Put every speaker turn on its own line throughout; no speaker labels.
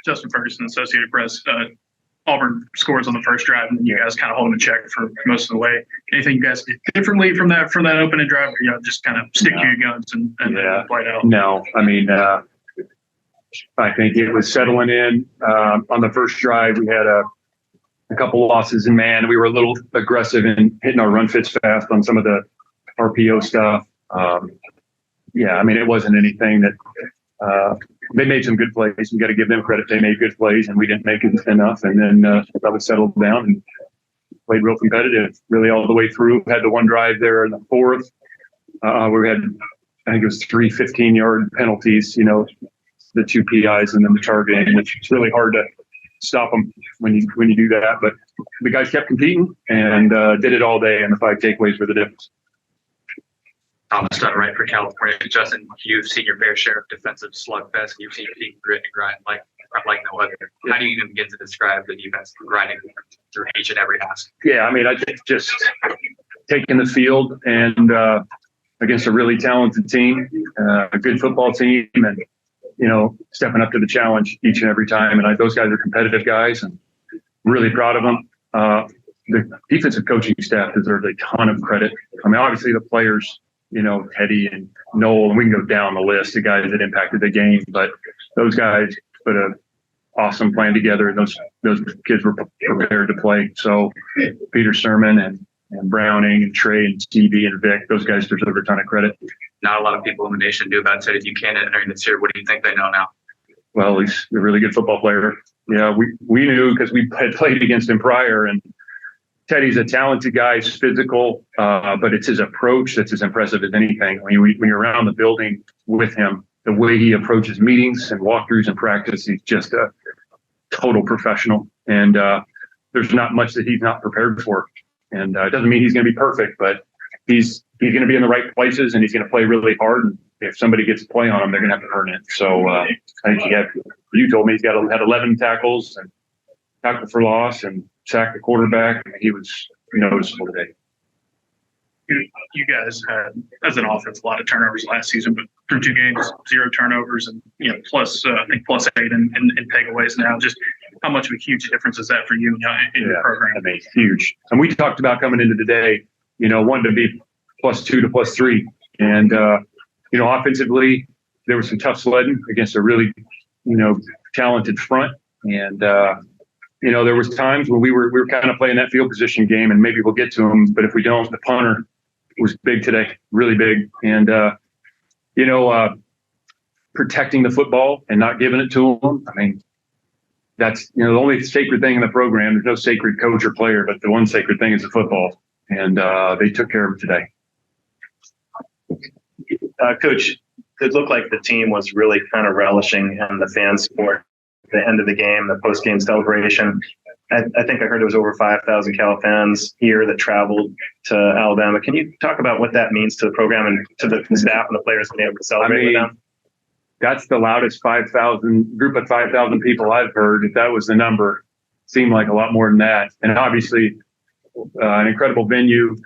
Justin Ferguson, Associated Press. Auburn scores on the first drive, and you guys kind of hold them in check for most of the way. Anything you guys did differently from that opening drive? Or, just kind of stick to your guns and play it out?
No, I mean, I think it was settling in. On the first drive, we had a couple losses in man. We were a little aggressive in hitting our run fits fast on some of the RPO stuff. I mean, it wasn't anything that they made some good plays. You got to give them credit. They made good plays, and we didn't make it enough. And then probably settled down and played real competitive, really all the way through. Had the one drive there in the fourth. We had, I think it was 3 15-yard penalties, the 2 PIs and then the targeting, which is really hard to stop them when you do that. But the guys kept competing and did it all day, and the 5 takeaways were the difference.
Thomas done right for California. Justin, you've seen your fair share of defensive slugfest. You've seen team grit and grind like no other. How do you even begin to describe the defense grinding through each and every task?
Yeah, I mean, I think just taking the field and against a really talented team, a good football team, and stepping up to the challenge each and every time. And those guys are competitive guys, and really proud of them. The defensive coaching staff deserves a ton of credit. I mean, obviously the players, Teddy and Noel, and we can go down the list of guys that impacted the game, but those guys put an awesome plan together, and those kids were prepared to play. So Peter Sermon and Browning and Trey and Stevie and Vic, those guys deserve a ton of credit.
Not a lot of people in the nation knew about Teddy Buchanan entering this year. What do you think they know now?
Well, he's a really good football player. Yeah, we knew because we had played against him prior, and Teddy's a talented guy. He's physical, but it's his approach that's as impressive as anything. I mean, when you're around the building with him, the way he approaches meetings and walkthroughs and practice, he's just a total professional. And there's not much that he's not prepared for. And it doesn't mean he's going to be perfect, but he's going to be in the right places, and he's going to play really hard. And if somebody gets a play on him, they're going to have to earn it. So I think you told me he's had 11 tackles and tackle for loss and sacked the quarterback. I mean, he was noticeable today.
You guys had, as an offense, a lot of turnovers last season, but through 2 games, 0 turnovers, and plus I think +8 in takeaways now. Just how much of a huge difference is that for you in your program?
I mean, huge. And we talked about coming into the day, wanting to be +2 to +3, and offensively there was some tough sledding against a really talented front, and there was times when we were kind of playing that field position game, and maybe we'll get to them, but if we don't, the punter was big today, really big. And, protecting the football and not giving it to them. I mean, that's, the only sacred thing in the program. There's no sacred coach or player, but the one sacred thing is the football. And they took care of it today.
Coach, it looked like the team was really kind of relishing in the fan support at the end of the game, the post-game celebration. I think I heard there was over 5,000 Cal fans here that traveled to Alabama. Can you talk about what that means to the program and to the staff and the players being able to celebrate with them?
That's the loudest group of 5,000 people I've heard. If that was the number, it seemed like a lot more than that. And obviously, an incredible venue.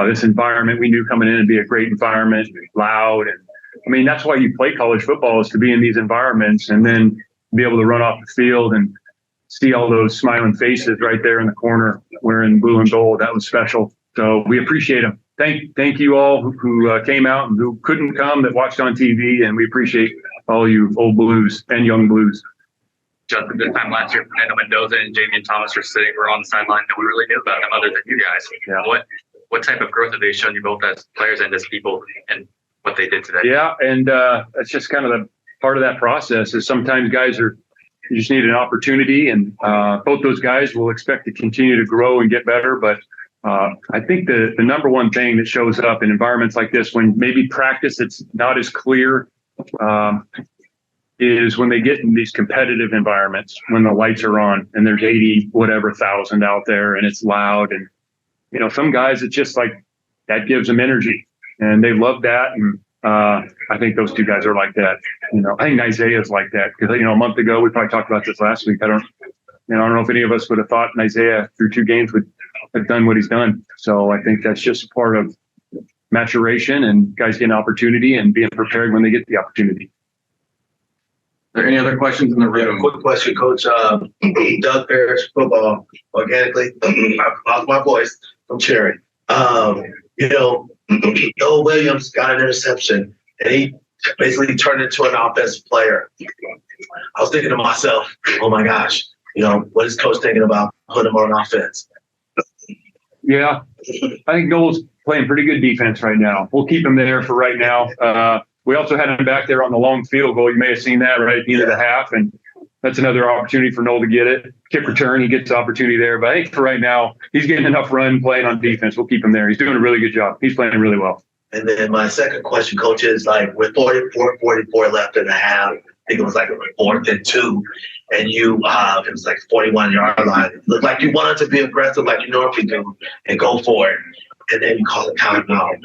This environment we knew coming in to be a great environment, loud, and I mean that's why you play college football, is to be in these environments and then be able to run off the field and see all those smiling faces right there in the corner wearing blue and gold. That was special. So we appreciate them. Thank you all who came out and who couldn't come, that watched on TV, and we appreciate all you old Blues and young Blues.
Justin, this time last year, Fernando Mendoza and Jamie Thomas were on the sideline. No one really knew about them other than you guys. Yeah. What type of growth have they shown you both as players and as people, and what they did today? Yeah, and it's just kind of the part of that process is sometimes you just need an opportunity, and both those guys will expect to continue to grow and get better. But I think the number one thing that shows up in environments like this, when maybe practice it's not as clear, is when they get in these competitive environments, when the lights are on and there's 80,000 out there and it's loud. And, some guys, it's just like that gives them energy, and they love that. And I think those two guys are like that. I think Isaiah's like that, because, a month ago, we probably talked about this last week. I don't know if any of us would have thought Isaiah through 2 games would have done what he's done. So I think that's just part of maturation and guys getting opportunity and being prepared when they get the opportunity. there any other questions in the room?
Quick question, Coach. Doug Parrish, football, organically. I lost my voice from Cherry. Noah Williams got an interception, and he basically turned into an offensive player. I was thinking to myself, oh my gosh, what is Coach thinking about putting him on offense?
Yeah, I think Noel's playing pretty good defense right now. We'll keep him there for right now. We also had him back there on the long field goal. You may have seen that right at the end of the half, and that's another opportunity for Noel to get it. Kick return, he gets the opportunity there. But I think for right now, he's getting enough run playing on defense. We'll keep him there. He's doing a really good job. He's playing really well.
And then my second question, Coach, is like with 44 left in the half, I think it was like a 4th and 2, and it was like 41-yard line. It looked like you wanted to be aggressive like you normally do and go for it. And then you call a timeout.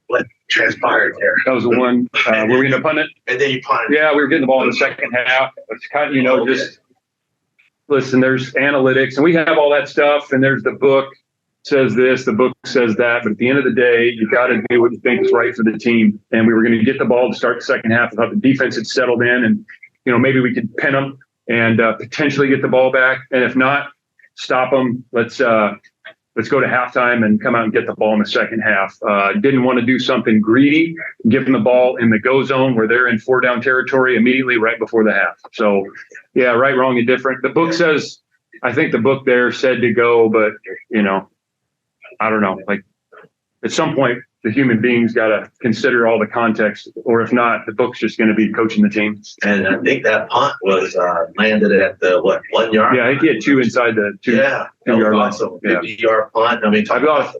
What transpired there?
That was the one where we ended up punting it.
And then you punted.
Yeah, we were getting the ball in the second half. It's kind of, just listen, there's analytics, and we have all that stuff, and there's the book says this, the book says that, but at the end of the day, you got to do what you think is right for the team. And we were going to get the ball to start the second half. I thought the defense had settled in, and maybe we could pin them and potentially get the ball back. And if not, stop them. Let's go to halftime and come out and get the ball in the second half. Didn't want to do something greedy, give them the ball in the go zone where they're in 4-down territory immediately right before the half. So, yeah, right, wrong, and different. The book says, I think the book there said to go, but, I don't know. Like, at some point, the human being's got to consider all the context, or if not, the book's just going to be coaching the team.
And I think that punt was landed at the 1 yard.
Yeah, I think he had 2 inside the 2 yard line.
Awesome. 50-yard punt. I mean,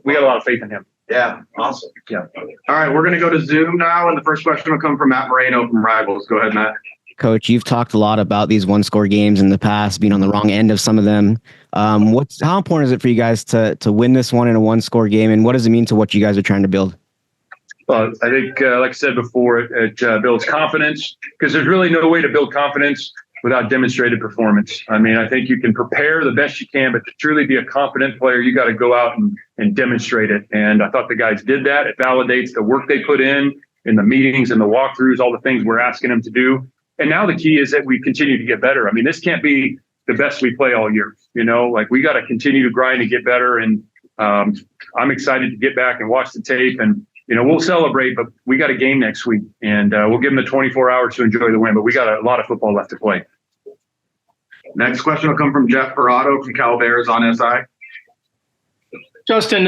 we got a lot of faith in him.
Yeah, awesome.
Yeah.
All right, we're going to go to Zoom now, and the first question will come from Matt Moreno from Rivals. Go ahead, Matt.
Coach, you've talked a lot about these one-score games in the past, being on the wrong end of some of them. How important is it for you guys to win this one in a one-score game, and what does it mean to what you guys are trying to build?
Well, I think, like I said before, it builds confidence, because there's really no way to build confidence without demonstrated performance. I mean, I think you can prepare the best you can, but to truly be a confident player, you got to go out and demonstrate it. And I thought the guys did that. It validates the work they put in the meetings and the walkthroughs, all the things we're asking them to do. And now the key is that we continue to get better. I mean, this can't be the best we play all year. We got to continue to grind and get better. And I'm excited to get back and watch the tape. And, we'll celebrate, but we got a game next week. And we'll give them the 24 hours to enjoy the win. But we got a lot of football left to play.
Next question will come from Jeff Parado from Cal Bears on SI.
Justin,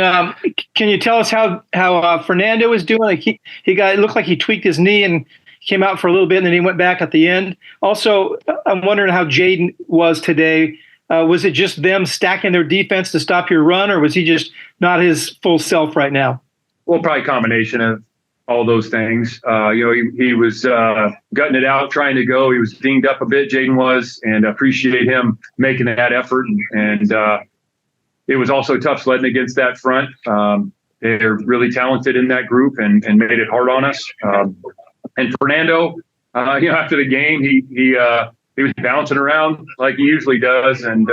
can you tell us how Fernando is doing? It looked like he tweaked his knee and came out for a little bit, and then he went back at the end. Also, I'm wondering how Jaden was today. Was it just them stacking their defense to stop your run, or was he just not his full self right now?
Well, probably a combination of all those things. He was gutting it out, trying to go. He was dinged up a bit, Jaden was, and appreciate him making that effort. And it was also tough sledding against that front. They're really talented in that group and made it hard on us. And Fernando, after the game, he was bouncing around like he usually does, and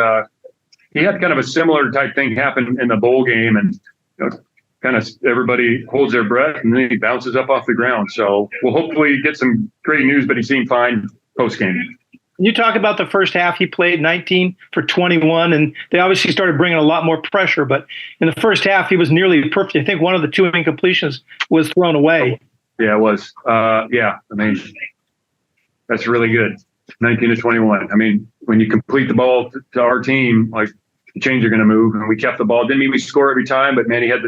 he had kind of a similar type thing happen in the bowl game, and kind of everybody holds their breath, and then he bounces up off the ground. So we'll hopefully get some great news, but he seemed fine post game.
You talk about the first half. He played 19 for 21, and they obviously started bringing a lot more pressure. But in the first half, he was nearly perfect. I think one of the 2 incompletions was thrown away. Yeah,
it was. I mean, that's really good. 19 to 21. I mean, when you complete the ball to our team, like, the chains are going to move, and we kept the ball. Didn't mean we score every time, but man, he had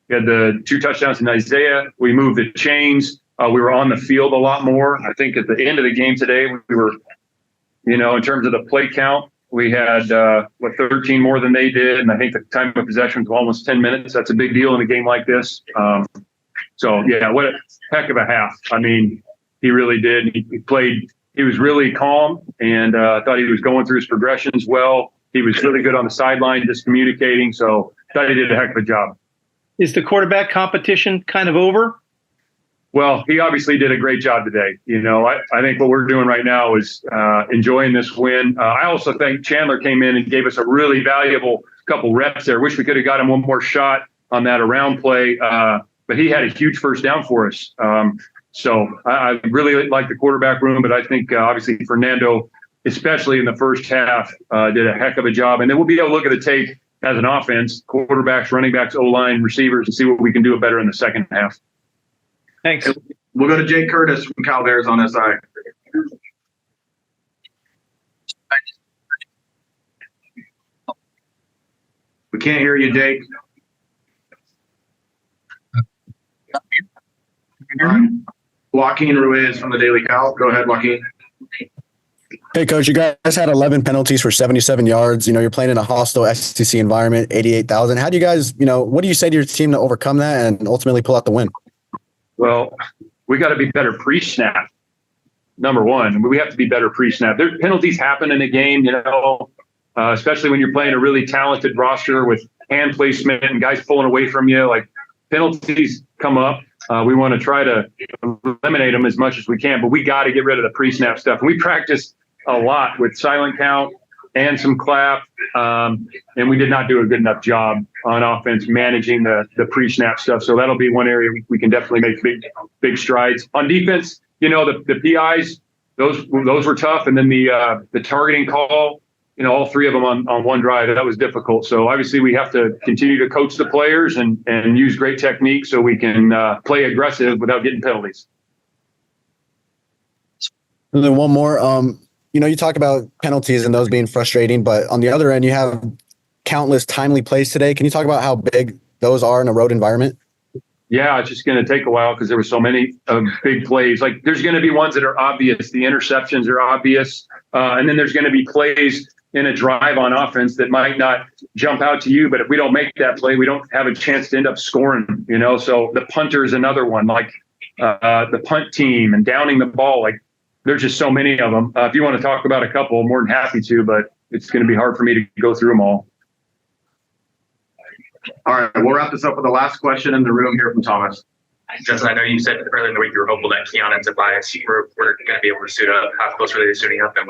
the 2 touchdowns in Isaiah. We moved the chains. We were on the field a lot more. I think at the end of the game today, we were, in terms of the play count, we had 13 more than they did, and I think the time of possession was almost 10 minutes. That's a big deal in a game like this. What a heck of a half. I mean, he really did. He played. He was really calm, and I thought he was going through his progressions well. He was really good on the sideline, just communicating. So I thought he did a heck of a job.
Is the quarterback competition kind of over?
Well, he obviously did a great job today. I think what we're doing right now is enjoying this win. I also think Chandler came in and gave us a really valuable couple reps there. Wish we could have got him one more shot on that around play, but he had a huge first down for us. So I really like the quarterback room, but I think obviously Fernando, especially in the first half, did a heck of a job. And then we'll be able to look at the tape as an offense, quarterbacks, running backs, O-line, receivers, and see what we can do better in the second half.
Thanks.
We'll go to Jake Curtis from Cal Bears on SI. We can't hear you, Jake. Joaquin Ruiz from the Daily Cal. Go ahead, Joaquin.
Hey, Coach, you guys had 11 penalties for 77 yards. You're playing in a hostile SEC environment, 88,000. How do you guys, what do you say to your team to overcome that and ultimately pull out the win?
Well, we got to be better pre-snap. Number one, we have to be better pre-snap. There's penalties happen in a game, especially when you're playing a really talented roster with hand placement and guys pulling away from you. Like, penalties come up. We want to try to eliminate them as much as we can, but we got to get rid of the pre-snap stuff. And we practiced a lot with silent count and some clap, and we did not do a good enough job on offense managing the pre-snap stuff. So that'll be one area we can definitely make big strides. On defense, the PIs, those were tough, and then the targeting call, all three of them on one drive, that was difficult. So obviously we have to continue to coach the players and use great technique so we can play aggressive without getting penalties.
And then one more, you talk about penalties and those being frustrating, but on the other end, you have countless timely plays today. Can you talk about how big those are in a road environment?
Yeah, it's just going to take a while because there were so many big plays. Like, there's going to be ones that are obvious. The interceptions are obvious. And then there's going to be plays in a drive on offense that might not jump out to you, but if we don't make that play, we don't have a chance to end up scoring, So the punter is another one, like the punt team and downing the ball. Like, there's just so many of them. If you want to talk about a couple, I'm more than happy to, but it's going to be hard for me to go through them all.
All right, we'll wrap this up with the last question in the room here from Thomas.
Justin, I know you said earlier in the week you were hopeful that Keon and Tobias were going to be able to suit up. How close were they to suiting up? And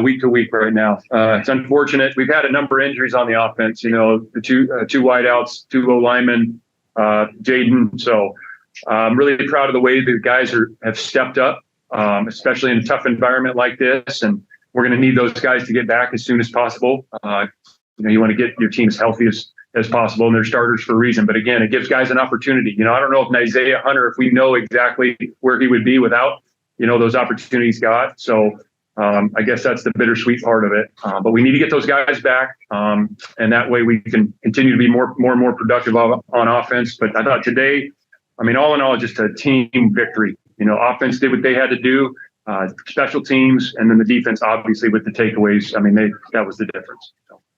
week to week right now. It's unfortunate. We've had a number of injuries on the offense. The two wideouts, two low linemen, Jaden. So I'm really proud of the way the guys have stepped up, especially in a tough environment like this. And we're going to need those guys to get back as soon as possible. You want to get your team as healthy as possible, and they're starters for a reason. But again, it gives guys an opportunity. I don't know if Isaiah Hunter, if we know exactly where he would be without, those opportunities got. So I guess that's the bittersweet part of it. But we need to get those guys back, and that way we can continue to be more and more productive on offense. But I thought today, all in all, just a team victory. Offense did what they had to do, special teams, and then the defense, obviously, with the takeaways. That was the difference.